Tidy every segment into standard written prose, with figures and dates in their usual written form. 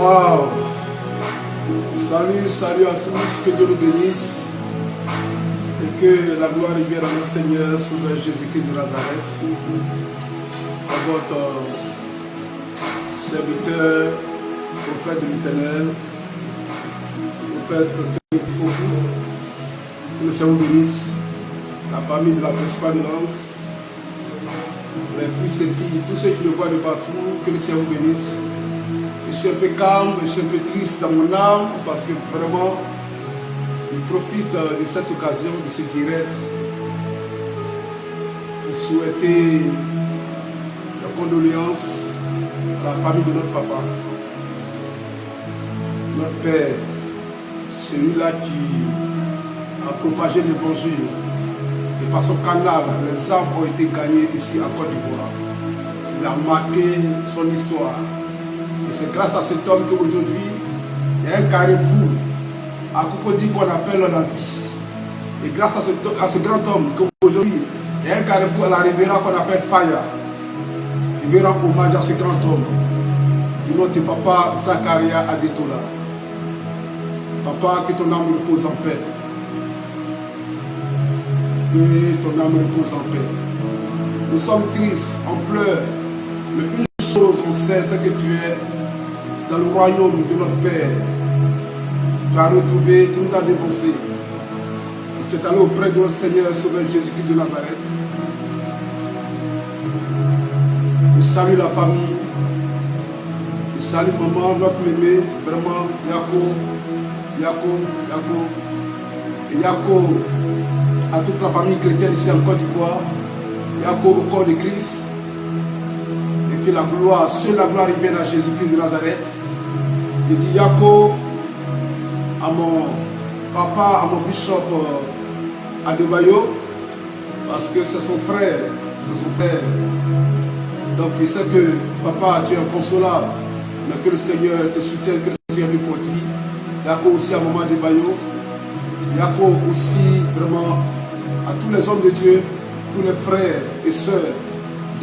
Wow. Salut, salut à tous, que Dieu nous bénisse et que la gloire revienne à notre Seigneur, Sauveur Jésus-Christ de Nazareth. C'est votre serviteur, prophète de l'Éternel, prophète de que le Seigneur vous bénisse, la famille de la principale de langue, les fils et filles, tous ceux qui me voient de partout, que le Seigneur vous bénisse. Je suis un peu calme, je suis un peu triste dans mon âme parce que vraiment, je profite de cette occasion, de ce direct, pour souhaiter la condoléance à la famille de notre papa, notre père, celui-là qui a propagé l'évangile. Et par son canal, les âmes ont été gagnées ici en Côte d'Ivoire. Il a marqué son histoire. Et c'est grâce à cet homme qu'aujourd'hui, il y a un carrefour à Cocody qu'on appelle la vie. Et grâce à ce grand homme qu'aujourd'hui, il y a un carrefour à la Riviera qu'on appelle Faya. Il veut rendre hommage à ce grand homme du nom de Papa Zakaria Adetola. Papa, que ton âme repose en paix. Que ton âme repose en paix. Nous sommes tristes, on pleure, mais une chose on sait, c'est que tu es dans le royaume de notre Père. Tu as retrouvé, tu nous as dévancés. Et tu es allé auprès de notre Seigneur, Sauveur Jésus-Christ de Nazareth. Je salue la famille. Je salue maman, notre mémé, vraiment, Yako, et Yako à toute la famille chrétienne ici en Côte d'Ivoire. Yako au corps de Christ. Et que la gloire, seule la gloire revienne à Jésus-Christ de Nazareth. Je dis Yako à mon papa, à mon bishop Adebayo, parce que c'est son frère, Donc je sais que papa, tu es inconsolable, mais que le Seigneur te soutienne, que le Seigneur te fortifie. Yako aussi à maman Adebayo. Yako aussi vraiment à tous les hommes de Dieu, tous les frères et sœurs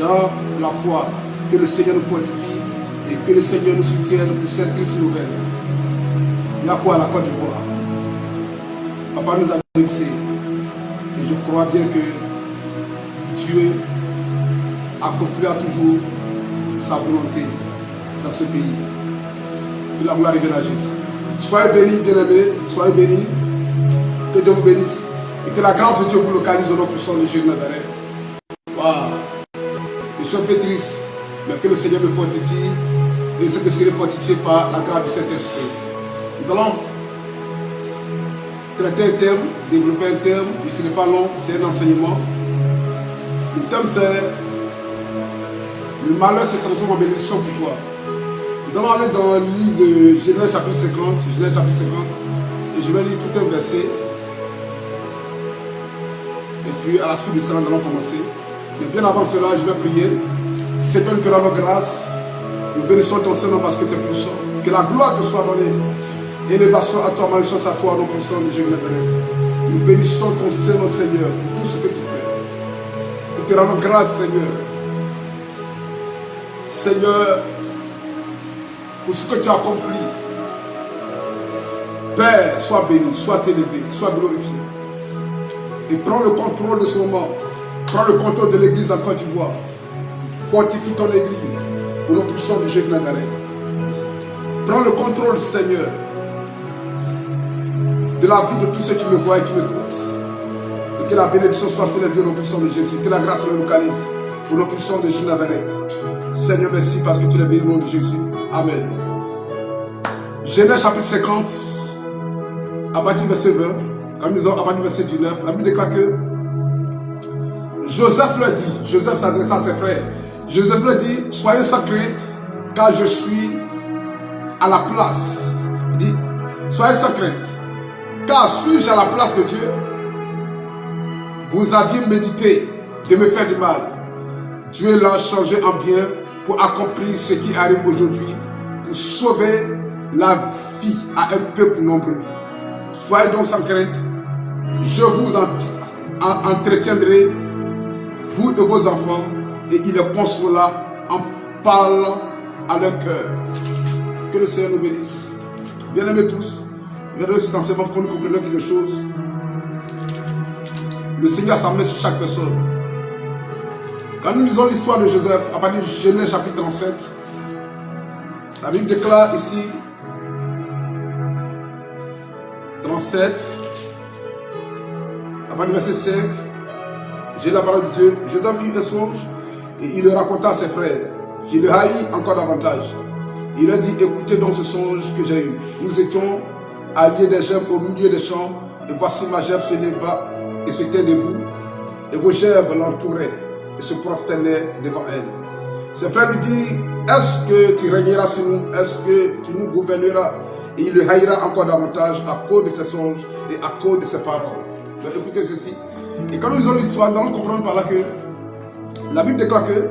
dans la foi. Que le Seigneur nous fortifie et que le Seigneur nous soutienne pour cette triste nouvelle. Yako à la Côte d'Ivoire. Papa nous a délaissés. Et je crois bien que Dieu accomplira toujours sa volonté dans ce pays. Que la gloire revienne à Jésus. Soyez bénis, bien-aimés, soyez bénis. Que Dieu vous bénisse. Et que la grâce de Dieu vous localise au nom puissant de Jésus de Nazareth. Wow. Je suis un peu triste, mais que le Seigneur me fortifie. Et je sais que je serai fortifié par la grâce du Saint-Esprit. Nous allons traiter un thème, développer un thème. Ce n'est pas long, c'est un enseignement. Le thème c'est le malheur se transforme en bénédiction pour toi. Nous allons aller dans le livre de Genèse chapitre 50. Genèse chapitre 50. Et je vais lire tout un verset. Et puis à la suite de cela, nous allons commencer. Mais bien avant cela, je vais prier. Seigneur, nous te rendons grâce. Nous bénissons ton Seigneur parce que tu es puissant. Que la gloire te soit donnée. Élévation à toi, malchance à toi, non puissant de Jésus de Nazareth. Nous bénissons ton Seigneur, Seigneur, pour tout ce que tu fais. Nous te rendons grâce, Seigneur. Seigneur, pour ce que tu as accompli. Père, sois béni, sois élevé, sois glorifié. Et prends le contrôle de ce moment. Prends le contrôle de l'église en Côte d'Ivoire. Fortifie ton église au nom puissant de Jésus de Nazareth. Prends le contrôle, Seigneur, de la vie de tous ceux qui me voient et qui m'écoutent. Et que la bénédiction soit sur les vies au nom puissant de Jésus. Que la grâce me localise au nom puissant de Jésus de Nazareth. Seigneur, merci parce que tu l'as béni au nom de Jésus. Amen. Genèse chapitre 50, à partir du verset 20, comme nous disons, à partir du verset 19, la Bible déclare que Joseph leur dit, Joseph s'adressa à ses frères, Joseph leur dit, soyez sans crainte, car je suis à la place. Il dit, soyez sans crainte, car suis-je à la place de Dieu? Vous aviez médité de me faire du mal. Dieu l'a changé en bien pour accomplir ce qui arrive aujourd'hui, pour sauver la vie à un peuple nombreux. Soyez donc sans crainte, je vous entretiendrai, vous et vos enfants, et il les consola en parlant à leur cœur. Que le Seigneur nous bénisse. Bien-aimés tous, regardez cet enseignement pour que nous comprenions quelque chose. Le Seigneur s'en met sur chaque personne. Quand nous lisons l'histoire de Joseph, à partir de Genèse chapitre 37, la Bible déclare ici, 37, à partir du verset 5, j'ai la parole de Dieu. Joseph eut un songe et il le raconta à ses frères, qui le haït encore davantage. Il leur dit, écoutez donc ce songe que j'ai eu. Nous étions alliés des gerbes au milieu des champs, et voici ma gerbe se leva et se tient debout, et vos gerbes l'entouraient et se prosternaient devant elle. Ses frères lui disent, est-ce que tu régneras sur nous? Est-ce que tu nous gouverneras? Et il le haïra encore davantage à cause de ses songes et à cause de ses paroles. Donc écoutez ceci. Et quand nous lisons l'histoire, nous allons comprendre par là que la Bible déclare que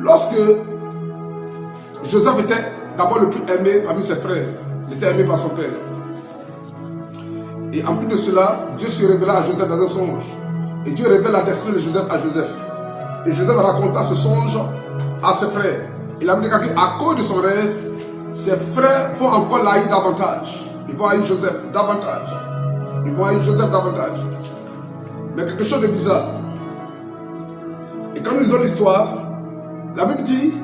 lorsque Joseph était d'abord le plus aimé parmi ses frères, il était aimé par son père. Et en plus de cela, Dieu se révéla à Joseph dans un songe. Et Dieu révèle la destinée de Joseph à Joseph. Et Joseph raconta ce songe à ses frères. Il a dit qu'à cause de son rêve, ses frères vont encore l'haïr davantage. Ils vont haïr Joseph davantage. Ils vont haïr Joseph davantage. Mais quelque chose de bizarre. Et quand nous lisons l'histoire, la Bible dit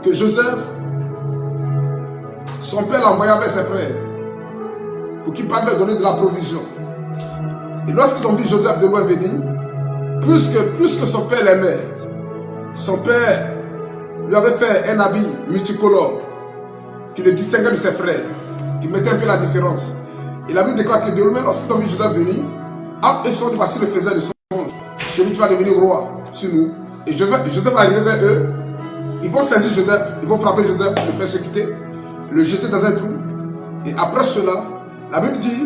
que Joseph, son père l'a envoyé avec ses frères pour qu'ils partent leur donner de la provision. Et lorsqu'ils ont vu Joseph de loin venir, plus que son père l'aimait, son père lui avait fait un habit multicolore qui le distinguait de ses frères, qui mettait un peu la différence. Et la Bible déclare que de loin, lorsqu'ils ont vu Joseph venir, eux sont dit, voici le faiseur de songe. Chez lui, tu vas devenir roi sur nous. Et Joseph va arriver vers eux. Ils vont saisir Joseph, ils vont frapper Joseph, le persécuter, le jeter dans un trou. Et après cela, la Bible dit,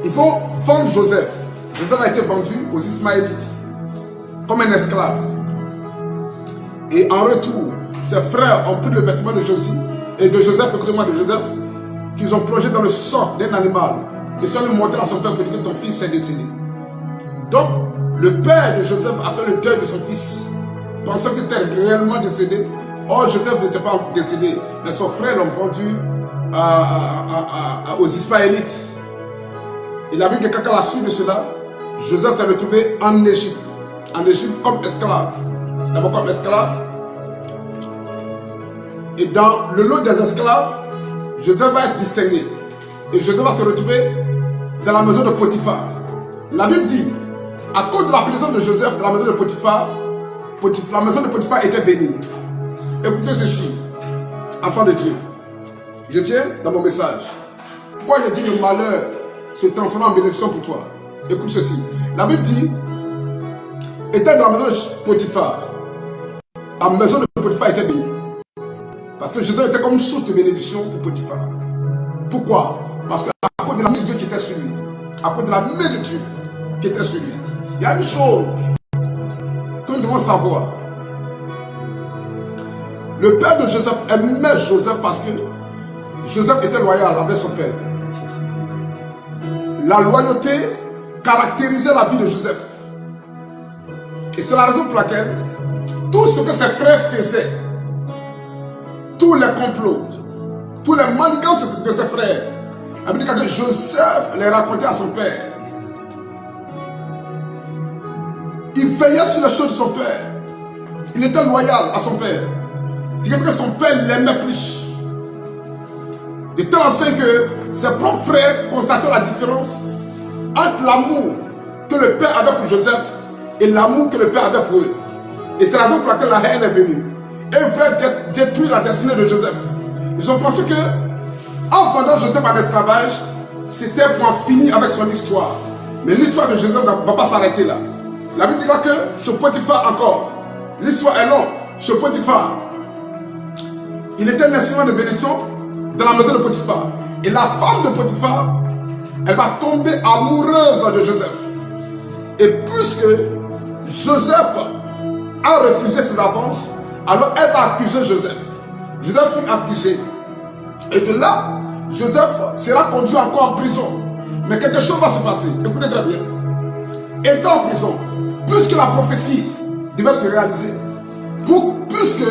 ils vont vendre Joseph. Joseph a été vendu aux Ismaélites comme un esclave. Et en retour, ses frères ont pris le vêtement de Joseph, écoutez-moi, de Joseph, qu'ils ont plongé dans le sang d'un animal. Et ça lui montrer à son père pour dire que ton fils est décédé. Donc, le père de Joseph a fait le deuil de son fils, pensant qu'il était réellement décédé. Or, Joseph n'était pas décédé, mais son frère l'a vendu aux Ismaélites. Et la Bible dit qu'à la suite de cela, Joseph s'est retrouvé en Égypte comme esclave. D'abord comme esclave. Et dans le lot des esclaves, Joseph va être distingué. Et Joseph va se retrouver dans la maison de Potiphar. La Bible dit, à cause de la présence de Joseph dans la maison de Potiphar, la maison de Potiphar était bénie. Écoutez ceci, enfant de Dieu. Je viens dans mon message. Pourquoi je dis que le malheur se transforme en bénédiction pour toi? Écoute ceci. La Bible dit, était dans la maison de Potiphar. La maison de Potiphar était bénie. Parce que Joseph était comme une source de bénédiction pour Potiphar. Pourquoi? Parce qu'à cause de la main de Dieu qui était sur lui, à cause de la main de Dieu qui était sur lui, il y a une chose que nous devons savoir. Le père de Joseph aimait Joseph parce que Joseph était loyal avec son père. La loyauté caractérisait la vie de Joseph. Et c'est la raison pour laquelle tout ce que ses frères faisaient, tous les complots, tous les manigances de ses frères, la Bible dit que Joseph les racontait à son père. Il veillait sur les choses de son père. Il était loyal à son père. C'est que son père l'aimait plus. De telle enseigne que ses propres frères constataient la différence entre l'amour que le père avait pour Joseph et l'amour que le père avait pour eux. Et c'est la raison pour laquelle la haine est venue. Et ils voulaient détruire la destinée de Joseph. Ils ont pensé que en vendant Joseph en esclavage, c'était pour en finir avec son histoire. Mais l'histoire de Joseph ne va pas s'arrêter là. La Bible dira que chez Potiphar encore, l'histoire est longue. Chez Potiphar, il était un instrument de bénédiction dans la maison de Potiphar. Et la femme de Potiphar, elle va tomber amoureuse de Joseph. Et puisque Joseph a refusé ses avances, alors elle va accuser Joseph. Joseph fut accusé. Et de là, Joseph sera conduit encore en prison. Mais quelque chose va se passer. Écoutez très bien. Étant en prison, puisque la prophétie devait se réaliser, puisque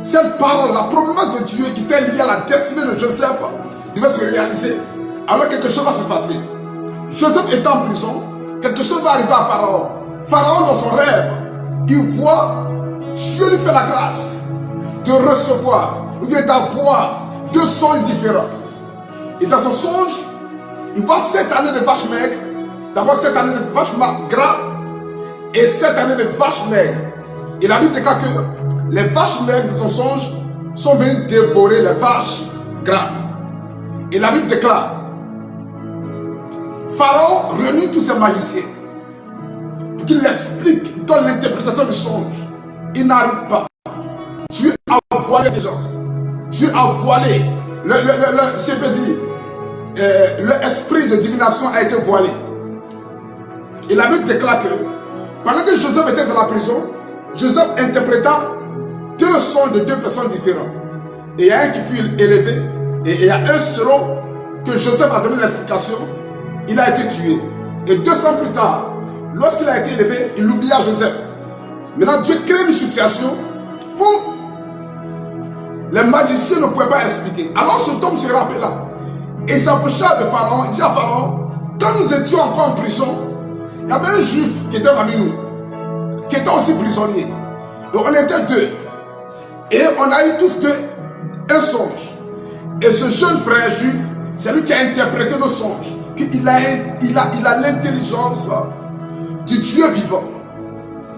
cette parole, la promesse de Dieu qui était liée à la destinée de Joseph, devait se réaliser. Alors quelque chose va se passer. Joseph est en prison, quelque chose va arriver à Pharaon. Pharaon, dans son rêve, il voit Dieu lui fait la grâce de recevoir ou bien d'avoir deux songes différents. Et dans son songe, il voit 7 années de vaches maigres. D'abord 7 années de vaches gras et 7 années de vaches maigres. Et la Bible déclare que les vaches maigres de son songe sont venues dévorer les vaches grasses. Et la Bible déclare, Pharaon réunit tous ses magiciens pour qu'il explique, donne l'interprétation du songe. Il n'arrive pas. Dieu a voilé l'intelligence. Dieu a voilé l'esprit de divination a été voilé. Et la Bible déclare que pendant que Joseph était dans la prison, Joseph interpréta deux sons de deux personnes différentes. Et il y a un qui fut élevé, et il y a un selon que Joseph a donné l'explication, il a été tué. Et 2 ans plus tard, lorsqu'il a été élevé, il oublia Joseph. Maintenant, Dieu crée une situation où les magiciens ne pouvaient pas expliquer. Alors cet homme se rappela et s'approcha de Pharaon. Il dit à Pharaon, quand nous étions encore en prison, il y avait un juif qui était parmi nous, qui était aussi prisonnier. Donc on était 2. Et on a eu tous 2 un songe. Et ce jeune frère juif, c'est lui qui a interprété nos songes. Il a l'intelligence du Dieu vivant.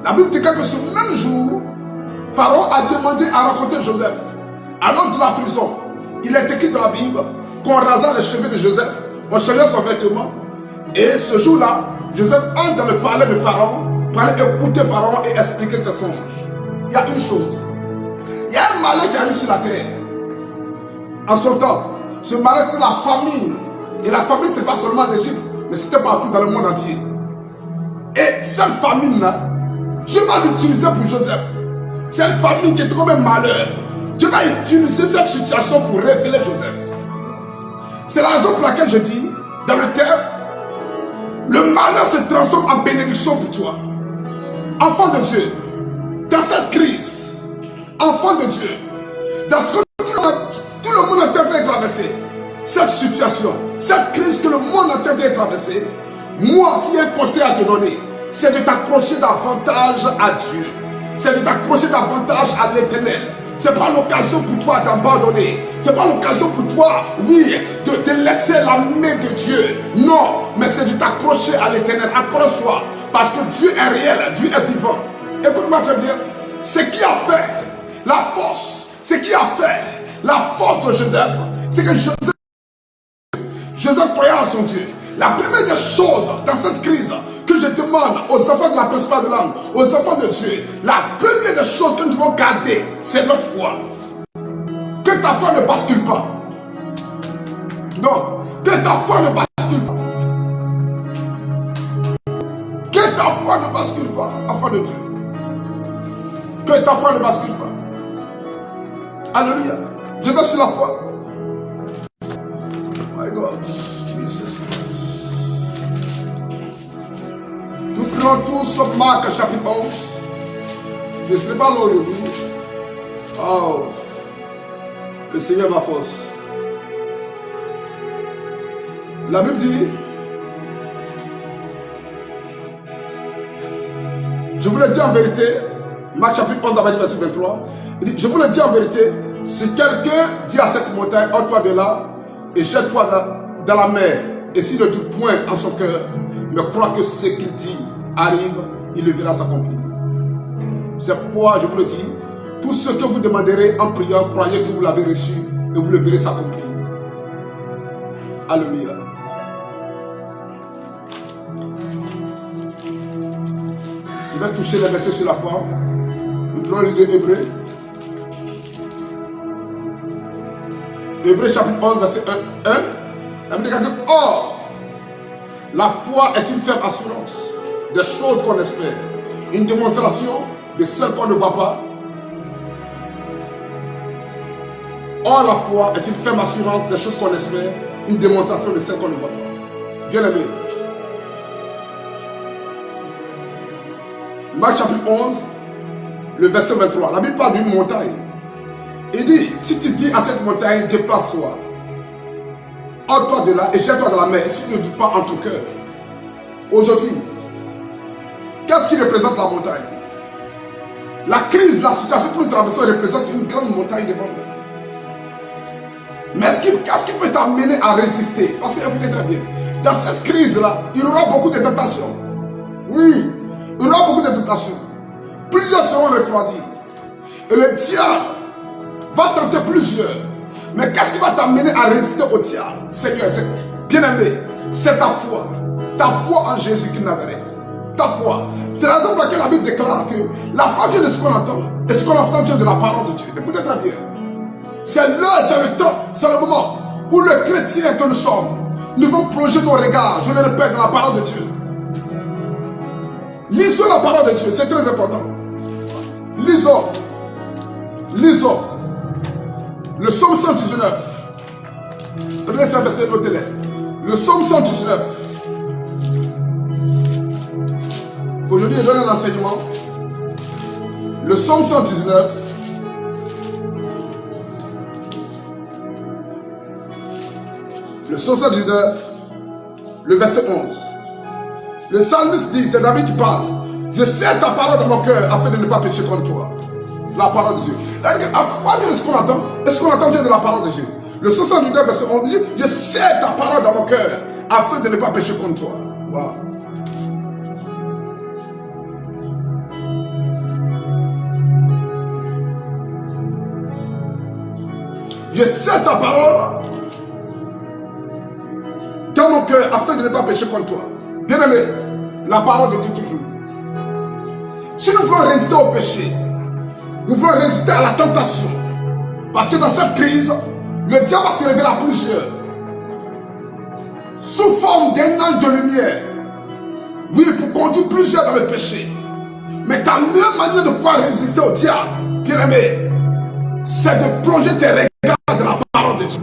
La Bible dit que ce même jour, Pharaon a demandé à rencontrer Joseph. Alors de la prison, il est écrit dans la Bible qu'on rasa les cheveux de Joseph, on changeait son vêtement. Et ce jour-là, Joseph entre dans le palais de Pharaon pour aller écouter Pharaon et expliquer ses songes. Il y a une chose. Il y a un malheur qui arrive sur la terre. En son temps, ce malheur c'était la famine. Et la famine, ce n'est pas seulement en Égypte, mais c'était partout dans le monde entier. Et cette famine-là, Dieu va l'utiliser pour Joseph. Cette famine qui est comme un malheur, Dieu va utiliser cette situation pour révéler Joseph. C'est la raison pour laquelle je dis, dans le terme, le malheur se transforme en bénédiction pour toi. Enfant de Dieu, dans cette crise, enfant de Dieu, dans ce que tout le monde est en train de traverser, cette situation, cette crise que le monde est en train de traverser, moi, s'il y a un conseil à te donner, c'est de t'accrocher davantage à Dieu. C'est de t'accrocher davantage à l'Éternel. Ce n'est pas l'occasion pour toi d'abandonner. Ce n'est pas l'occasion pour toi, oui, de laisser la main de Dieu. Non, mais c'est de t'accrocher à l'Éternel. Accroche-toi, parce que Dieu est réel, Dieu est vivant. Écoute-moi très bien. Ce qui a fait la force, ce qui a fait la force de Joseph, c'est que Joseph croyait en son Dieu. La première des choses dans cette crise que je demande aux enfants de la principale de l'âme, aux enfants de Dieu, la première des choses que nous devons garder, c'est notre foi. Que ta foi ne bascule pas. Non, que ta foi ne bascule pas. Que ta foi ne bascule pas, enfant de Dieu. Que ta foi ne bascule pas. Alléluia. Je vais sur la foi. My God, Jesus Christ. Nous prenons tous Marc chapitre 11. Je ne serai pas là aujourd'hui. Oh, le Seigneur ma force. La Bible dit, je vous le dis en vérité, Marc chapitre 11, verset 23, il dit, je vous le dis en vérité, si quelqu'un dit à cette montagne, ôte-toi de là, et jette-toi dans la mer, et s'il ne doute point en son cœur, mais croit que ce qu'il dit arrive, il le verra s'accomplir. C'est pourquoi je vous le dis, tout ce que vous demanderez en priant, croyez que vous l'avez reçu, et vous le verrez s'accomplir. Alléluia. Je vais toucher les versets sur la foi. Nous prenons le livre de Hébreux. Hébreux chapitre 11, verset 1. La Bible dit que, or, la foi est une ferme assurance des choses qu'on espère, une démonstration de celles qu'on ne voit pas. Or, la foi est une ferme assurance des choses qu'on espère, une démonstration de celles qu'on ne voit pas. Bien aimé. Marc chapitre 11, le verset 23. La Bible parle d'une montagne. Il dit, si tu dis à cette montagne, déplace-toi, ôte-toi de là et jette-toi dans la mer, si tu ne doutes pas en ton cœur. Aujourd'hui, qu'est-ce qui représente la montagne? La crise, la situation que nous traversons représente une grande montagne devant nous. Mais qu'est-ce qui peut t'amener à résister? Parce que écoutez très bien, dans cette crise-là, il y aura beaucoup de tentations. Oui, il y aura beaucoup de tentations. Plusieurs seront refroidis. Et le diable va tenter plusieurs. Mais qu'est-ce qui va t'amener à résister au diable? Seigneur, bien-aimé, c'est ta foi. Ta foi en Jésus qui Nazareth. Ta foi. C'est la raison pour laquelle la Bible déclare que la foi vient de ce qu'on entend. Et ce qu'on entend vient de la parole de Dieu. Écoutez très bien. C'est l'heure, c'est le temps, c'est le moment où le chrétien que nous sommes, nous devons plonger nos regards, je le répète, dans la parole de Dieu. Lisons la parole de Dieu, c'est très important. Lisons. Lisons. Le psaume 119. Regardez ce verset, notez-le. Le psaume 119. Aujourd'hui, je donne un enseignement. Le psaume 119. Le psaume 119, le verset 11. Le psalmiste dit, c'est David qui parle. Je sais ta parole dans mon cœur afin de ne pas pécher contre toi. La parole de Dieu. La foi vient de ce qu'on entend. Et ce qu'on entend vient de la parole de Dieu. Le 79, verset 11 dit, je sais ta parole dans mon cœur afin de ne pas pécher contre toi. Wow. Je sais ta parole dans mon cœur afin de ne pas pécher contre toi. Bien aimé, la parole de Dieu toujours. Si nous voulons résister au péché, nous voulons résister à la tentation. Parce que dans cette crise, le diable va se révéler à plusieurs. Sous forme d'un ange de lumière. Oui, pour conduire plusieurs dans le péché. Mais ta meilleure manière de pouvoir résister au diable, bien aimé, c'est de plonger tes regards dans la parole de Dieu.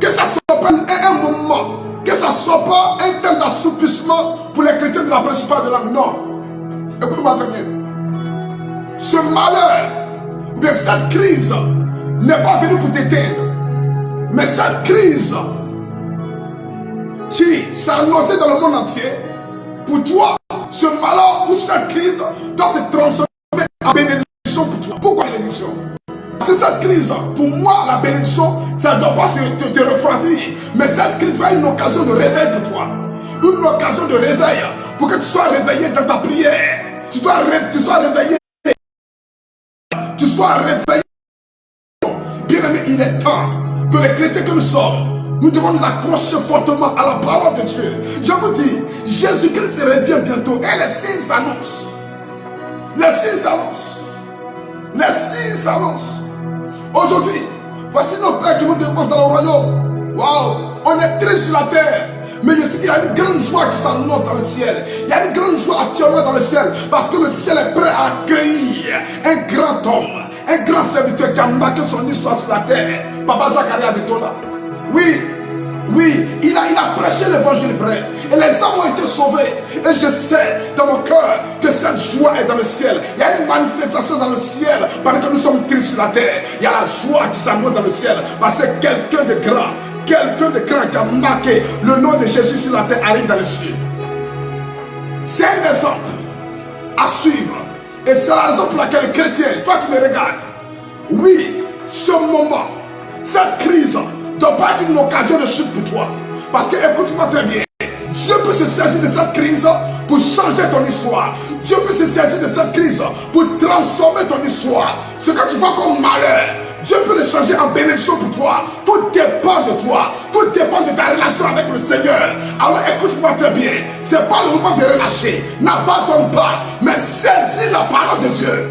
Que ça soit pas un moment, que ça ne soit pas un thème d'assoupissement pour les chrétiens de la principale de l'âme. Non. Écoute-moi très bien. Ce malheur, ou bien cette crise, n'est pas venue pour t'éteindre. Mais cette crise qui s'est annoncée dans le monde entier, pour toi, ce malheur ou cette crise doit se transformer en bénédiction pour toi. Pourquoi bénédiction? Parce que cette crise, pour moi, la bénédiction, ça ne doit pas te refroidir. Mais cette crise doit être une occasion de réveil pour toi. Une occasion de réveil pour que tu sois réveillé dans ta prière. Tu sois réveillé. Tu sois réveillé. Bien aimé, il est temps que les chrétiens que nous sommes, nous devons nous accrocher fortement à la parole de Dieu. Je vous dis, Jésus-Christ revient bientôt et les signes s'annoncent. Les signes s'annoncent. Les signes s'annoncent. Aujourd'hui, voici nos pères qui nous défendent dans le royaume. Waouh, on est triste sur la terre. Mais je sais qu'il y a une grande joie qui s'annonce dans le ciel. Il y a une grande joie actuellement dans le ciel. Parce que le ciel est prêt à accueillir un grand homme, un grand serviteur qui a marqué son histoire sur la terre. Papa Zacharia de Tola. Oui, oui, il a prêché l'évangile vrai. Et les âmes ont été sauvées. Et je sais dans mon cœur que cette joie est dans le ciel. Il y a une manifestation dans le ciel. Parce que nous sommes tristes sur la terre. Il y a la joie qui s'annonce dans le ciel. Parce que quelqu'un de grand qui a marqué le nom de Jésus sur la terre arrive dans les cieux. C'est un exemple à suivre. Et c'est la raison pour laquelle les chrétiens, toi qui me regardes, oui, ce moment, cette crise ne doit pas être une occasion de chute pour toi. Parce que écoute-moi très bien, Dieu peut se saisir de cette crise pour changer ton histoire. Dieu peut se saisir de cette crise pour transformer ton histoire. Ce que tu vois comme malheur, Dieu peut le changer en bénédiction pour toi. Tout dépend de toi. Tout dépend de ta relation avec le Seigneur. Alors écoute-moi très bien. Ce n'est pas le moment de relâcher. N'abandonne pas. Mais saisis la parole de Dieu.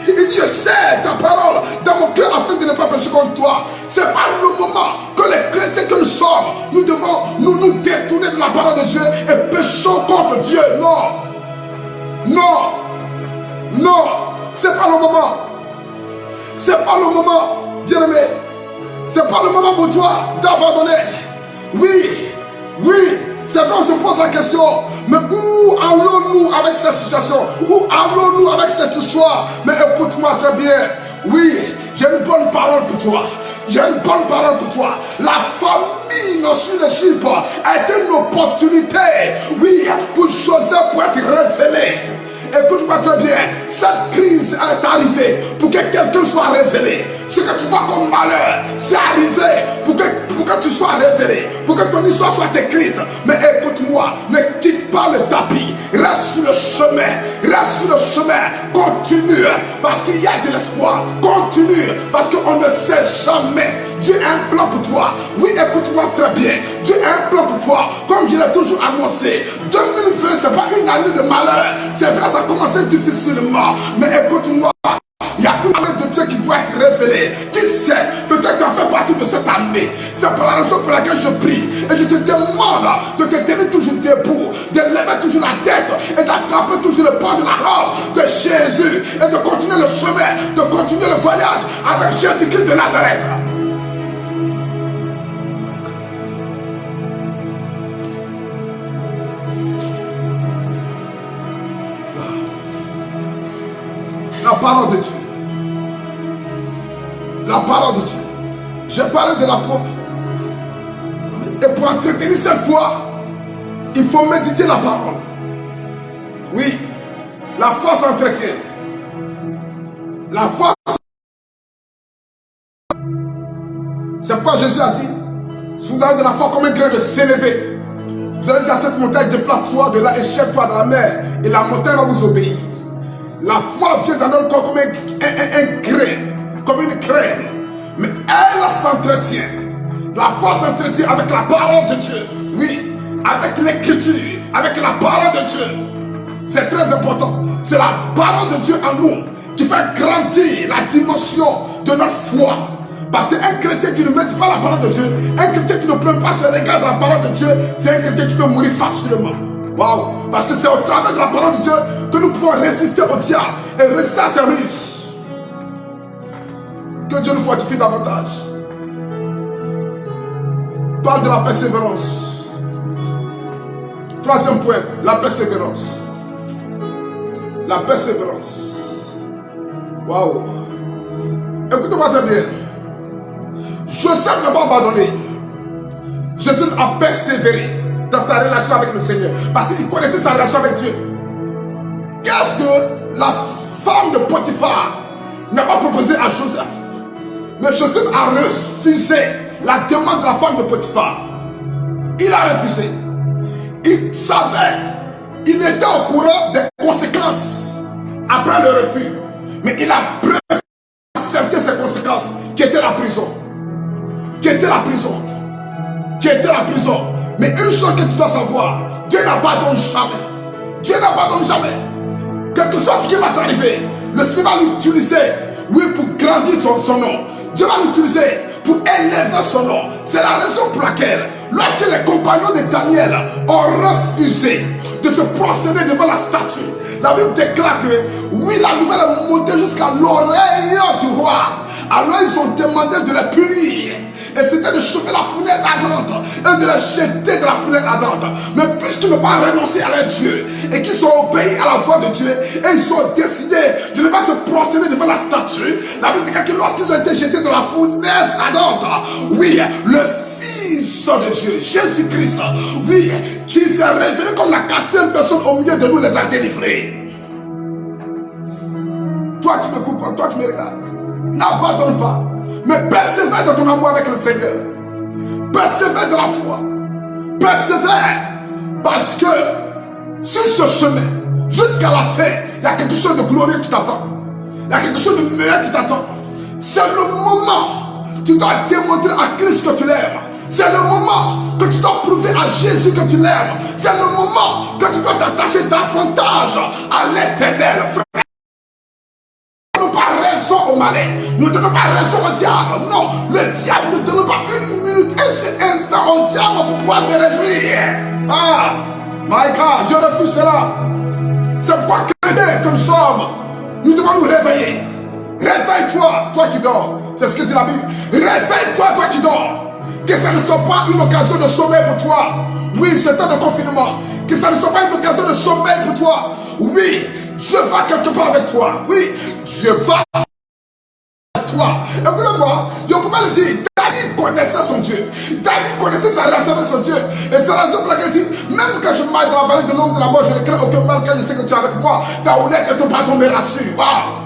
Il dit, je sais ta parole dans mon cœur afin de ne pas pécher contre toi. Ce n'est pas le moment que les chrétiens que nous sommes, nous devons nous détourner de la parole de Dieu et péchons contre Dieu. Non. Non. Non. Ce n'est pas le moment. C'est pas le moment, bien aimé. C'est pas le moment pour toi d'abandonner. Oui, oui, c'est vrai, on se pose la question. Mais où allons-nous avec cette situation? Où allons-nous avec cette histoire? Mais écoute-moi très bien. Oui, J'ai une bonne parole pour toi. J'ai une bonne parole pour toi. La famine sur l'Égypte a été une opportunité, oui, pour Joseph pour être révélé. Écoute-moi très bien, cette crise est arrivée pour que quelqu'un soit révélé. Ce que tu vois comme malheur, c'est arrivé pour que tu sois révélé, pour que ton histoire soit écrite. Mais écoute-moi, ne quitte pas le tapis, reste sur le chemin, continue, parce qu'il y a de l'espoir, continue, parce qu'on ne sait jamais. Dieu a un plan pour toi. Oui, écoute-moi très bien. Dieu a un plan pour toi. Comme je l'ai toujours annoncé, 2020, ce n'est pas une année de malheur. C'est vrai, ça a commencé difficilement. Mais écoute-moi, il y a une année de Dieu qui doit être révélée. Qui sait, peut-être tu as fait partie de cette année. C'est pour la raison pour laquelle je prie. Et je te demande de te tenir toujours debout, de lever toujours la tête et d'attraper toujours le pan de la robe de Jésus. Et de continuer le chemin, de continuer le voyage avec Jésus-Christ de Nazareth. La parole de Dieu. La parole de Dieu. J'ai parlé de la foi. Et pour entretenir cette foi, il faut méditer la parole. Oui, la foi s'entretient. La foi. C'est pourquoi Jésus a dit, si vous avez de la foi comme un grain de sénévé, vous allez dire à cette montagne, déplace-toi de là et jette-toi dans la mer, et la montagne va vous obéir. La foi vient dans notre corps comme un grain, comme une crème. Mais elle s'entretient. La foi s'entretient avec la parole de Dieu. Oui, avec l'écriture, avec la parole de Dieu. C'est très important. C'est la parole de Dieu en nous qui fait grandir la dimension de notre foi. Parce qu'un chrétien qui ne met pas la parole de Dieu, un chrétien qui ne peut pas se regarder la parole de Dieu, c'est un chrétien qui peut mourir facilement. Waouh! Parce que c'est au travers de la parole de Dieu que nous pouvons résister au diable et résister à ses ruses. Que Dieu nous fortifie davantage. Parle de la persévérance. Troisième point, la persévérance. La persévérance. Waouh! Écoutez-moi très bien. Joseph n'a pas abandonné. Joseph a persévéré dans sa relation avec le Seigneur. Parce qu'il connaissait sa relation avec Dieu. Qu'est-ce que la femme de Potiphar n'a pas proposé à Joseph? Mais Joseph a refusé la demande de la femme de Potiphar. Il a refusé. Il savait, il était au courant des conséquences après le refus. Mais il a préféré accepter ces conséquences, qui était la prison. Qui était la prison. Qui était la prison. Mais une chose que tu dois savoir, Dieu n'abandonne jamais. Dieu n'abandonne jamais. Quel que soit ce qui va t'arriver, le Seigneur va l'utiliser, oui, pour grandir son nom. Dieu va l'utiliser pour élever son nom. C'est la raison pour laquelle, lorsque les compagnons de Daniel ont refusé de se prosterner devant la statue, la Bible déclare que, oui, la nouvelle est montée jusqu'à l'oreille du roi. Alors ils ont demandé de les punir. Et c'était de chauffer la fournaise ardente et de les jeter de la fournaise ardente. Mais puisqu'ils n'ont pas renoncé à leur Dieu et qu'ils sont obéis à la voix de Dieu et ils ont décidé de ne pas se prosterner devant la statue, la Bible dit que lorsqu'ils ont été jetés dans la fournaise ardente, oui, le Fils de Dieu, Jésus-Christ, oui, qui s'est révélé comme la quatrième personne au milieu de nous, les a délivrés. Toi qui me comprends, toi qui me regardes, n'abandonne pas. Mais persévère dans ton amour avec le Seigneur. Persévère dans la foi. Persévère. Parce que sur ce chemin, jusqu'à la fin, il y a quelque chose de glorieux qui t'attend. Il y a quelque chose de meilleur qui t'attend. C'est le moment. Tu dois démontrer à Christ que tu l'aimes. C'est le moment que tu dois prouver à Jésus que tu l'aimes. C'est le moment que tu dois t'attacher davantage à l'Éternel, frère. Nous ne donnons pas raison au malin. Nous ne donnons pas raison au diable. Non, le diable ne donne pas une minute, un seul instant au diable pour pouvoir se réjouir. Ah, my God, je refuse cela. C'est pourquoi, chrétien que nous sommes, nous devons nous réveiller. Réveille-toi, toi qui dors. C'est ce que dit la Bible. Réveille-toi, toi qui dors. Que ça ne soit pas une occasion de sommeil pour toi. Oui, c'est temps de confinement. Que ça ne soit pas une occasion de sommeil pour toi. Oui, Dieu va quelque part avec toi. Oui, Dieu va avec toi. Écoutez-moi, je peux pas le dire. David connaissait son Dieu. David connaissait sa relation avec son Dieu. Et c'est la raison pour laquelle il dit, même quand je marche dans la vallée de l'ombre de la mort, je ne crains aucun mal, car je sais que tu es avec moi. Ta houlette et ton bâton me rassurent. Waouh!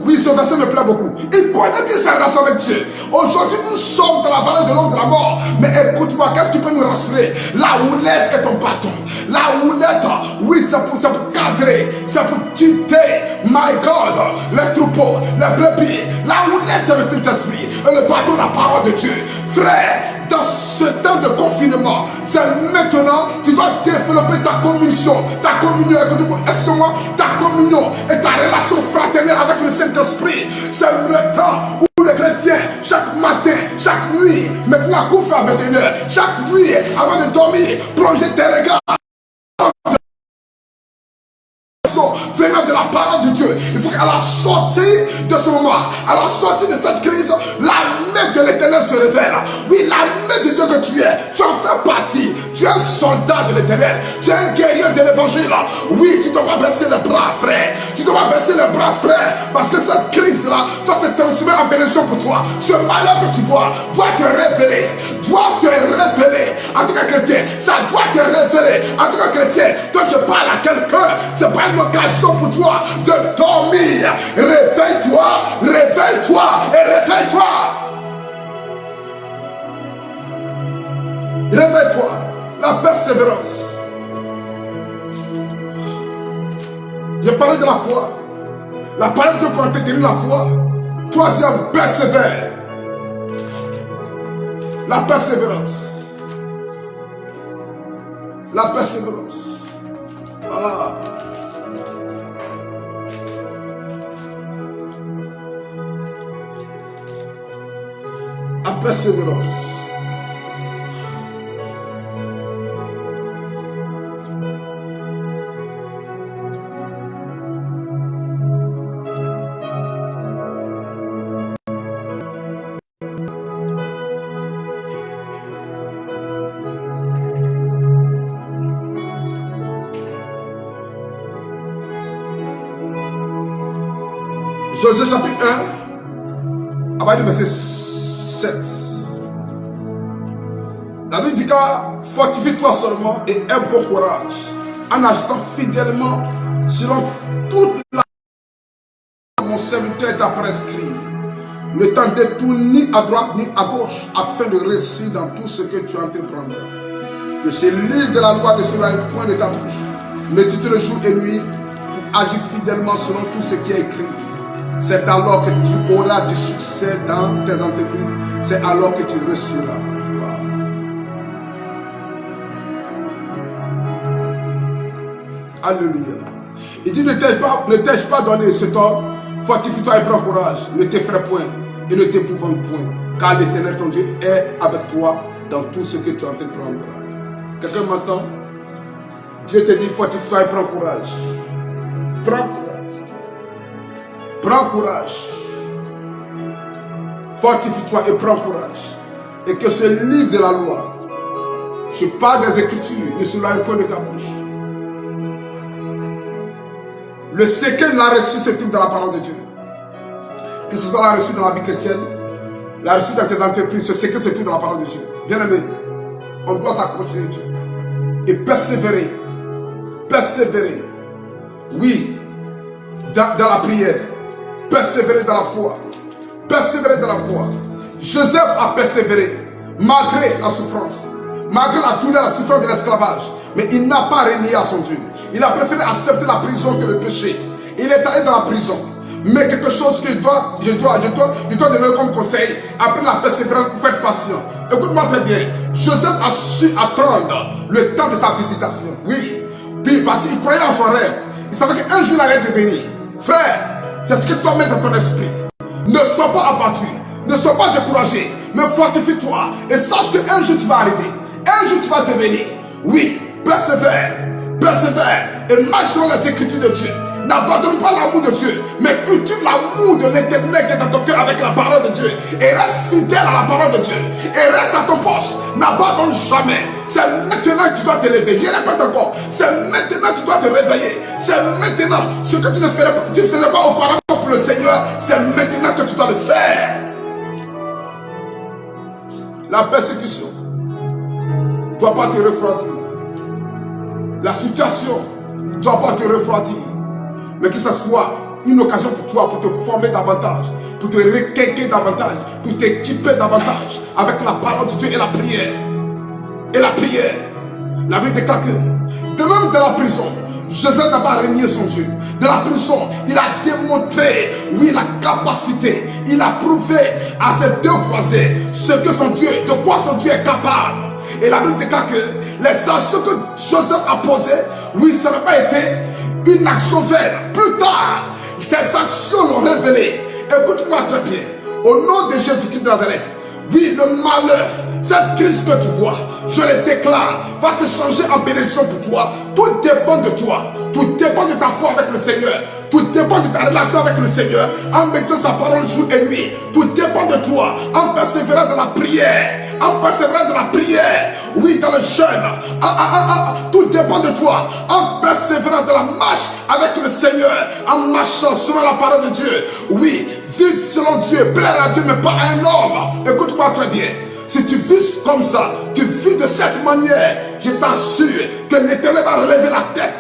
Oui, ce verset me plaît beaucoup. Il connaît bien sa relation avec Dieu. Aujourd'hui, nous sommes dans la vallée de l'ombre de la mort. Mais écoute-moi, qu'est-ce qui peut nous rassurer? La houlette et ton bâton. La houlette, oui, c'est pour cadrer, c'est pour quitter, my God, les troupeaux, les brebis. La houlette, c'est le Saint-Esprit. Et le bâton, la parole de Dieu. Frère, dans ce temps de confinement, c'est maintenant, tu dois développer ta communion, excuse-moi, ta communion et ta relation fraternelle avec le Saint-Esprit. C'est le temps où les chrétiens, chaque matin, chaque nuit, maintenant qu'on fait à 21h, chaque nuit, avant de dormir, plonger tes regards venant de la parole de Dieu. Il faut qu'à la sortie de ce moment, à la sortie de cette crise, la main de l'Éternel se révèle. Oui, la main de Dieu que tu en fais partie. Tu es un soldat de l'Éternel. Tu es un guerrier de l'Évangile. Oui, tu dois baisser les bras, frère. Tu dois baisser les bras, frère. Parce que cette crise-là doit se transformer en bénédiction pour toi. Ce malheur que tu vois doit te révéler. Doit te révéler. En tant que chrétien, ça doit te révéler. En tant que chrétien, quand je parle à quelqu'un, c'est pas une occasion pour toi de dormir. Réveille-toi, réveille-toi et réveille-toi. Réveille-toi. La persévérance. J'ai parlé de la foi. La parole de Dieu pour entretenir la foi. Troisième, persévère. La persévérance. La persévérance. Ah. La persévérance. Josué chapitre 1, à partir du verset 7. La Bible dit que fortifie-toi seulement et aie bon courage en agissant fidèlement selon toute la mon serviteur t'a prescrit. Ne t'en détourne ni à droite ni à gauche afin de réussir dans tout ce que tu entreprendras. Que ce livre de la loi ne sera un point de ta bouche. Médite le jour et nuit pour agir fidèlement selon tout ce qui est écrit. C'est alors que tu auras du succès dans tes entreprises. C'est alors que tu réussiras. Wow. Alléluia. Il dit, ne t'ai-je pas donné cet ordre? Fortifie-toi et prends courage. Ne t'effraie point et ne t'épouvante point. Car l'Éternel ton Dieu est avec toi dans tout ce que tu entreprendras. Quelqu'un m'entend? Dieu te dit, fortifie-toi et prends courage. Prends courage. Prends courage. Fortifie-toi et prends courage. Et que ce livre de la loi, je parle des Écritures, ne sera un point de ta bouche. Le secret de la reçue se trouve dans la parole de Dieu. Que ce soit la reçue dans la vie chrétienne, la reçue dans tes entreprises, ce secret se trouve dans la parole de Dieu. Bien aimé, on doit s'accrocher à Dieu. Et persévérer. Persévérer. Oui, dans la prière. Persévérer dans la foi. Persévérer dans la foi. Joseph a persévéré malgré la souffrance, malgré la douleur, la souffrance de l'esclavage. Mais il n'a pas renié à son Dieu. Il a préféré accepter la prison que le péché. Il est allé dans la prison. Mais quelque chose que je dois donner comme conseil, après la persévérance, pour faire patient. Écoute-moi très bien. Joseph a su attendre le temps de sa visitation. Oui. Puis parce qu'il croyait en son rêve. Il savait qu'un jour il allait devenir. Frère, c'est ce que tu vas mettre dans ton esprit. Ne sois pas abattu. Ne sois pas découragé. Mais fortifie-toi. Et sache qu'un jour tu vas arriver. Un jour tu vas devenir. Oui, persévère. Persévère. Et marche sur les Écritures de Dieu. N'abandonne pas l'amour de Dieu, mais cultive l'amour de l'Éternel qui est dans ton cœur avec la parole de Dieu. Et reste fidèle à la parole de Dieu. Et reste à ton poste. N'abandonne jamais. C'est maintenant que tu dois te réveiller. Je répète encore. C'est maintenant que tu dois te réveiller. C'est maintenant. Ce que tu ne faisais pas auparavant pour pour le Seigneur, c'est maintenant que tu dois le faire. La persécution ne doit pas te refroidir. La situation ne doit pas te refroidir. Mais que ce soit une occasion pour toi, pour te former davantage, pour te requinquer davantage, pour t'équiper davantage avec la parole de Dieu et la prière. Et la prière. La Bible déclare que, de même de la prison, Joseph n'a pas renié son Dieu. De la prison, il a démontré, oui, la capacité. Il a prouvé à ses deux voisins ce que son Dieu, de quoi son Dieu est capable. Et la Bible déclare que les actions que Joseph a posées, oui, ça n'a pas été une action vaine. Plus tard, ces actions l'ont révélé. Écoute-moi très bien. Au nom de Jésus-Christ de Nazareth, oui, le malheur, cette crise que tu vois, je le déclare, va se changer en bénédiction pour toi. Tout dépend de toi. Tout dépend de ta foi avec le Seigneur. Tout dépend de ta relation avec le Seigneur. En mettant sa parole jour et nuit. Tout dépend de toi. En persévérant dans la prière. En persévérant dans la prière. Oui, dans le jeûne. Tout dépend de toi. En persévérant dans la marche avec le Seigneur. En marchant selon la parole de Dieu. Oui, vivre selon Dieu. Plaire à Dieu, mais pas à un homme. Écoute-moi très bien. Si tu vis comme ça, tu vis de cette manière, je t'assure que l'Éternel va relever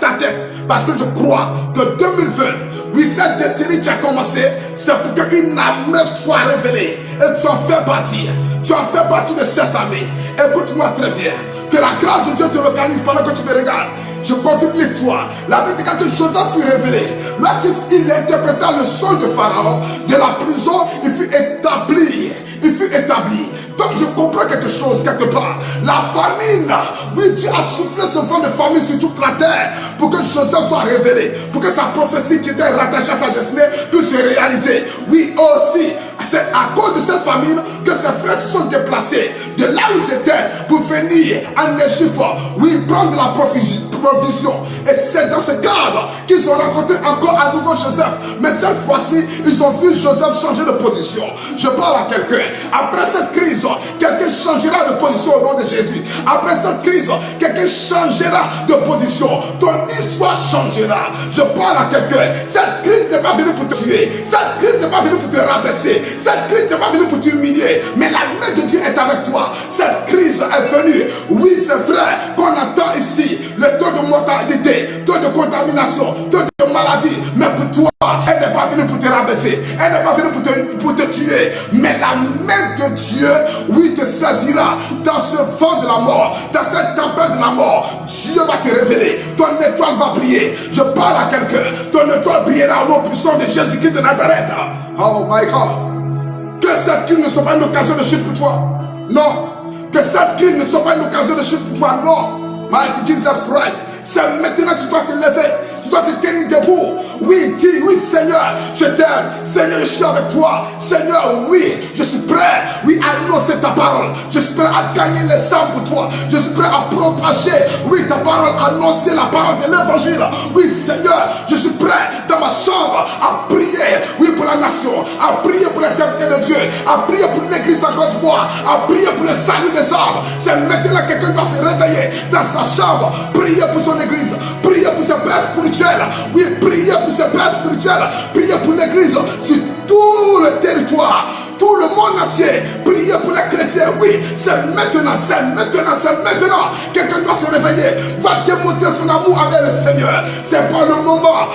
ta tête. Parce que je crois que 2020, oui, cette décennie qui a commencé, c'est pour qu'une âme soit révélée. Et tu en fais partie. Tu en fais partie de cette année. Écoute-moi très bien. Que la grâce de Dieu te localise pendant que tu me regardes. Je continue l'histoire. La Bible dit que Joseph fut révélé. Lorsqu'il interpréta le songe de Pharaon, de la prison, il fut établi. Il fut établi. Donc je comprends quelque chose quelque part. La famine, oui, Dieu a soufflé ce vent de famine sur toute la terre pour que Joseph soit révélé, pour que sa prophétie qui était rattachée à sa destinée puisse se réaliser. Oui, aussi, c'est à cause de cette famine que ses frères se sont déplacés de là où ils étaient pour venir en Égypte, oui, prendre la provision. Et c'est dans ce cadre qu'ils ont rencontré encore à nouveau Joseph. Mais cette fois-ci, ils ont vu Joseph changer de position. Je parle à quelqu'un. Après cette crise, quelqu'un changera de position au nom de Jésus. Après cette crise, quelqu'un changera de position. Ton histoire changera. Je parle à quelqu'un. Cette crise n'est pas venue pour te tuer. Cette crise n'est pas venue pour te rabaisser. Cette crise n'est pas venue pour t'humilier. Mais la main de Dieu est avec toi. Cette crise est venue. Oui, c'est vrai qu'on entend ici le taux de mortalité, taux de contamination, taux de maladie. Mais pour toi, elle n'est pas venue pour te rabaisser. Elle n'est pas venue pour te tuer. Mais la main de Dieu, oui, te saisira dans ce vent de la mort, dans cette tempête de la mort. Dieu va te révéler. Ton étoile va briller. Je parle à quelqu'un. Ton étoile brillera au nom puissant de Jésus-Christ de Nazareth. Oh my God. Que cette crise ne soit pas une occasion de chute pour toi. Non. Que cette crise ne soit pas une occasion de chute pour toi. Non. Mighty Jesus Christ. C'est maintenant que tu dois te lever. Tu dois te tenir debout. Oui, dis, oui Seigneur, je t'aime. Seigneur, je suis avec toi. Seigneur, oui, je suis prêt. Oui, à annoncer ta parole. Je suis prêt à gagner les âmes pour toi. Je suis prêt à propager, oui, ta parole, annoncer la parole de l'évangile. Oui, Seigneur, je suis prêt dans ma chambre à prier, oui, pour la nation, à prier pour les serviteurs de Dieu, à prier pour l'église en Côte d'Ivoire, à prier pour le salut des âmes. C'est maintenant que quelqu'un doit se réveiller dans sa chambre, prier pour son église, prier pour ses pères spirituels, oui, prier pour ses pères spirituels, prier pour l'église sur tout le territoire, tout le monde entier, prier pour les chrétiens, oui, c'est maintenant, c'est maintenant, c'est maintenant. Quelqu'un doit se réveiller, doit démontrer son amour avec le Seigneur. C'est pas le moment,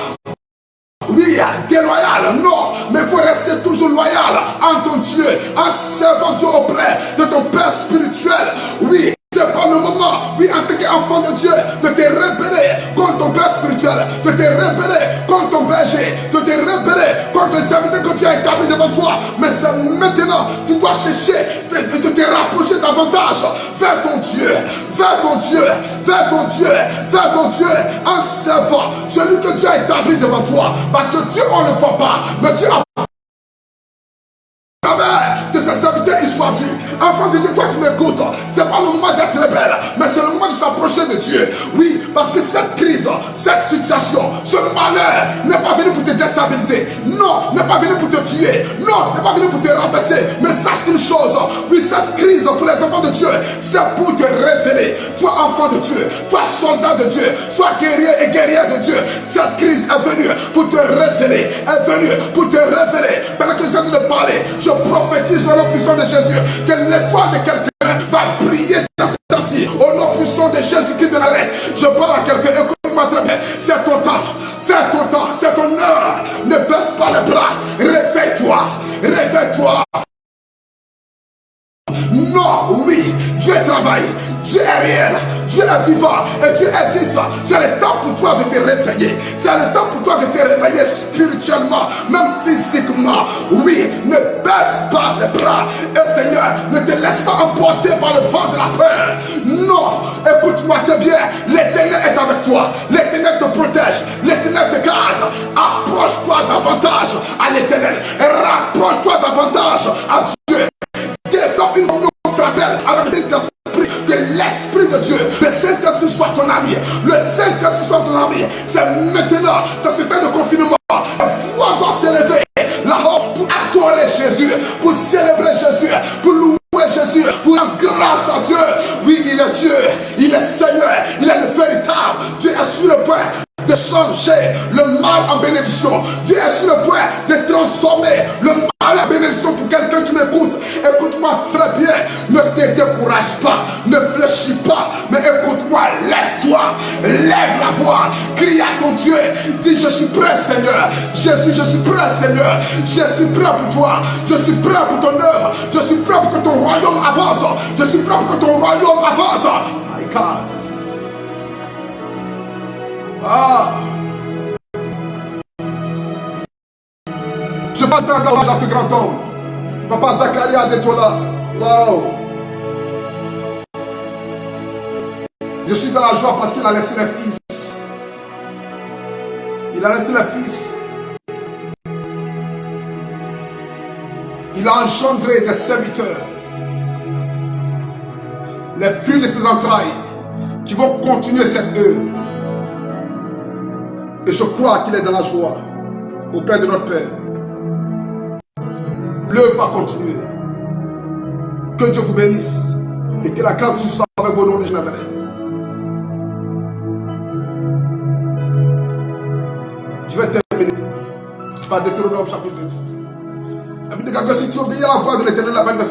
oui, déloyal, non, mais il faut rester toujours loyal en ton Dieu, en servant Dieu auprès de ton Père spirituel, oui. C'est pas le moment, oui, en tant qu'enfant de Dieu, de te rebeller contre ton Père spirituel, de te rebeller contre ton berger, de te rebeller contre les serviteurs que tu as établis devant toi. Mais c'est maintenant, tu dois chercher de te rapprocher davantage vers ton Dieu, vers ton Dieu, vers ton Dieu, vers ton Dieu, en servant celui que Dieu a établi devant toi. Parce que Dieu, on ne le voit pas, mais Dieu a de ses serviteurs, ils soient vus. Enfant de Dieu, toi tu m'écoutes. C'est pas le moment d'être rebelle, mais c'est le moment de s'approcher de Dieu. Oui, parce que cette crise, cette situation, ce malheur n'est pas venu pour te déstabiliser. Non, n'est pas venu pour te tuer. Non, n'est pas venu pour te rabaisser. Mais sache une chose, oui, cette crise pour les enfants de Dieu, c'est pour te révéler. Toi, enfant de Dieu, toi, soldat de Dieu, toi, guerrier et guerrière de Dieu, cette crise est venue pour te révéler, est venu pour te révéler. Pendant que j'essaie de parler, je prophétise au nom puissant de Jésus que l'étoile de quelqu'un va briller dans cette temps-ci. Au nom puissant de Jésus-Christ de Nazareth, je parle à quelqu'un, écoute-moi très bien. C'est ton temps, c'est ton temps, c'est ton heure. Ne baisse pas les bras, réveille-toi, réveille-toi. Non, oui, Dieu travaille, Dieu est réel, Dieu est vivant et Dieu existe. C'est le temps pour toi de te réveiller. C'est le temps pour toi de te réveiller spirituellement, même physiquement. Oui, ne baisse pas les bras. Et Seigneur, ne te laisse pas emporter par le vent de la peur. Non, écoute-moi très bien. L'Éternel est avec toi. L'Éternel te protège. L'Éternel te garde. Approche-toi davantage à l'Éternel. Rapproche-toi davantage à Dieu. Développe une communion fraternelle avec le Saint-Esprit. Que l'Esprit de Dieu, le Saint-Esprit soit ton ami. Le Saint-Esprit soit ton ami. C'est maintenant, dans ce temps de confinement, la voix doit s'élever là-haut pour adorer Jésus, pour célébrer Jésus, pour louer Jésus, pour rendre grâce à Dieu. Oui, il est Dieu, il est Seigneur, il est le véritable. Dieu est sur le point de changer le mal en bénédiction. Dieu est sur le point de transformer le mal en bénédiction pour quelqu'un qui m'écoute. Écoute-moi très bien. Ne te décourage pas. Ne fléchis pas. Mais écoute-moi. Lève-toi. Lève la voix. Crie à ton Dieu. Dis, je suis prêt, Seigneur. Jésus, je suis prêt, Seigneur. Je suis prêt pour toi. Je suis prêt pour ton œuvre. Je suis prêt pour que ton royaume avance. Je suis prêt pour que ton royaume avance. My God. Ah. Je m'attends à ce grand homme. Papa Zacharie Adetola. Wow. Je suis dans la joie parce qu'il a laissé les fils. Il a laissé les fils. Il a engendré des serviteurs. Les fruits de ses entrailles qui vont continuer cette œuvre. Et je crois qu'il est dans la joie auprès de notre Père. L'œuvre va continuer. Que Dieu vous bénisse et que la grâce de Dieu soit avec vos noms de Nazareth. Je vais terminer par Deutéronome chapitre 28. La Bible dit que si tu obéis à la voix de l'Éternel, la Bible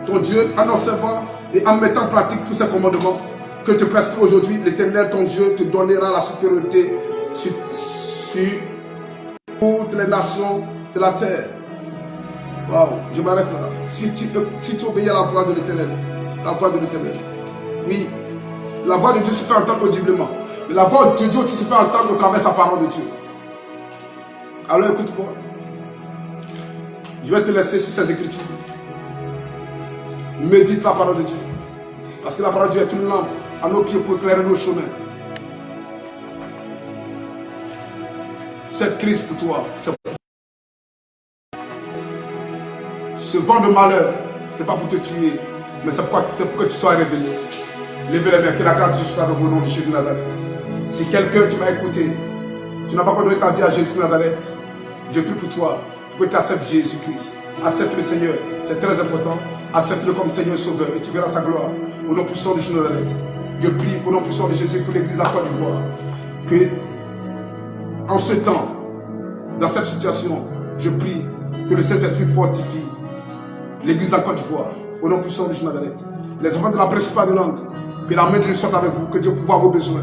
ton Dieu, en observant et en mettant en pratique tous ses commandements que te prescrit aujourd'hui, l'Éternel, ton Dieu, te donnera la supériorité sur toutes les nations de la terre. Waouh, je m'arrête là. Si tu obéis à la voix de l'Éternel, la voix de l'Éternel. Oui, la voix de Dieu se fait entendre audiblement. Mais la voix de Dieu aussi se fait entendre au travers de sa parole de Dieu. Alors écoute-moi. Je vais te laisser sur ces écritures. Médite la parole de Dieu. Parce que la parole de Dieu est une lampe à nos pieds pour éclairer nos chemins. Cette crise pour toi, ce vent de malheur, ce n'est pas pour te tuer, mais c'est pour que tu sois réveillé. Levez les mains, que la grâce de Dieu soit avec vos noms de Jésus de Nazareth. Si quelqu'un qui m'a écouté, tu n'as pas encore donné ta vie à Jésus de Nazareth, je prie pour toi, pour que tu acceptes Jésus-Christ. Accepte le Seigneur, c'est très important. Accepte-le comme Seigneur Sauveur et tu verras sa gloire. Au nom puissant de Jésus de Nazareth, je prie au nom puissant de Jésus pour l'Église à Côte d'Ivoire, que en ce temps, dans cette situation, je prie que le Saint-Esprit fortifie l'Église en Côte d'Ivoire, au nom puissant de Jésus de Nazareth. Les enfants de la principale de langue, que la main de Dieu soit avec vous, que Dieu pourvoie vos besoins,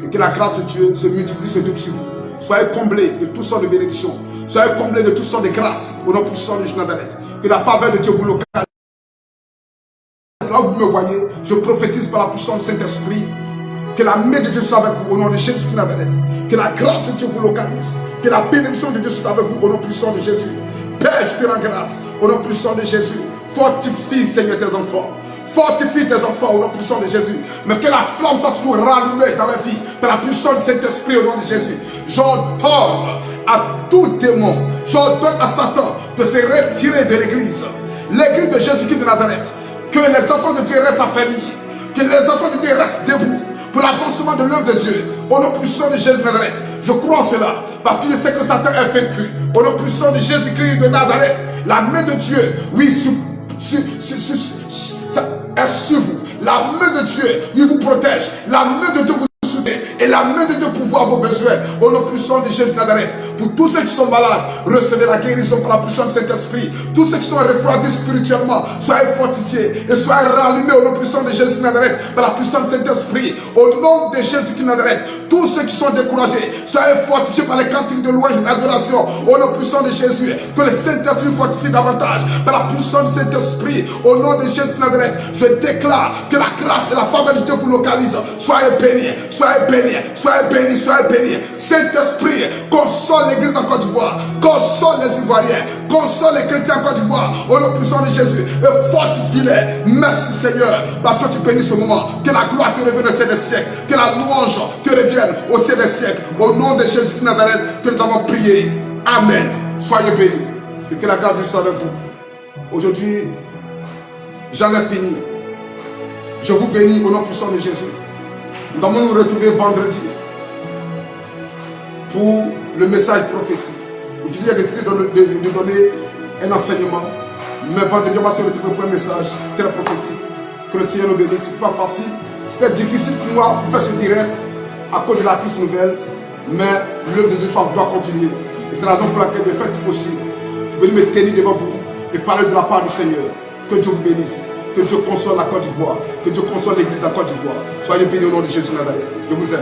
et que la grâce de Dieu se multiplie, se double sur vous. Soyez comblés de toutes sortes de bénédictions, soyez comblés de toutes sortes de grâces, au nom puissant de Jésus de Nazareth. Que la faveur de Dieu vous localise. Là où vous me voyez, je prophétise par la puissance du Saint-Esprit, que la main de Dieu soit avec vous, au nom de Jésus de Nazareth. Que la grâce de Dieu vous localise. Que la bénédiction de Dieu soit avec vous, au nom puissant de Jésus. Père, je te rends grâce, au nom puissant de Jésus. Fortifie, Seigneur, tes enfants. Fortifie tes enfants au nom puissant de Jésus. Mais que la flamme soit toujours rallumée dans la vie, par la puissance de Saint-Esprit au nom de Jésus. J'ordonne à tout démon, j'ordonne à Satan de se retirer de l'église. L'église de Jésus-Christ de Nazareth. Que les enfants de Dieu restent affermis. Que les enfants de Dieu restent debout pour l'avancement de l'œuvre de Dieu. Au nom puissant de Jésus de Nazareth. Je crois en cela. Parce que je sais que Satan est vaincu. Au nom puissant de Jésus-Christ de Nazareth. La main de Dieu, oui, est sur vous. La main de Dieu, il vous protège. La main de Dieu vous soutient. Et la main de Dieu pourvoit vos besoins. Au nom puissant de Jésus de Nazareth. Pour tous ceux qui sont malades, recevez la guérison par la puissance de Saint-Esprit. Tous ceux qui sont refroidis spirituellement, soyez fortifiés et soyez rallumés au nom puissant de Jésus Nazareth, par la puissance de Saint-Esprit. Au nom de Jésus Nazareth, tous ceux qui sont découragés, soyez fortifiés par les cantiques de louange et d'adoration. Au nom puissant de Jésus, que le Saint-Esprit fortifie davantage par la puissance de Saint-Esprit. Au nom de Jésus Nazareth, je déclare que la grâce et la faveur de Dieu vous localisent. Soyez bénis, soyez bénis, soyez bénis, soyez bénis. Saint-Esprit, console l'église en Côte d'Ivoire, console les Ivoiriens, console les chrétiens en Côte d'Ivoire. Au nom puissant de Jésus, et fortifie-les. Merci Seigneur, parce que tu bénis ce moment. Que la gloire te revienne au sein des siècles, que la louange te revienne au sein des siècles. Au nom de Jésus de Nazareth, que nous avons prié. Amen. Soyez bénis. Et que la grâce de Dieu soit avec vous. Aujourd'hui, j'en ai fini. Je vous bénis au nom puissant de Jésus. Nous allons nous retrouver vendredi pour le message prophétique. Aujourd'hui, j'ai décidé de donner un enseignement. Mais vendredi, on va se retrouver pour un message très prophétique. Que le Seigneur nous bénisse. C'était pas facile. C'était difficile pour moi de faire ce direct à cause de l'artiste nouvelle. Mais l'œuvre de Dieu doit continuer. Et c'est la raison pour laquelle je fais tout possible. Je vais me tenir devant vous et parler de la part du Seigneur. Que Dieu vous bénisse. Que Dieu console la Côte d'Ivoire. Que Dieu console l'église à Côte d'Ivoire. Soyez bénis au nom de Jésus Nazareth. Je vous aime.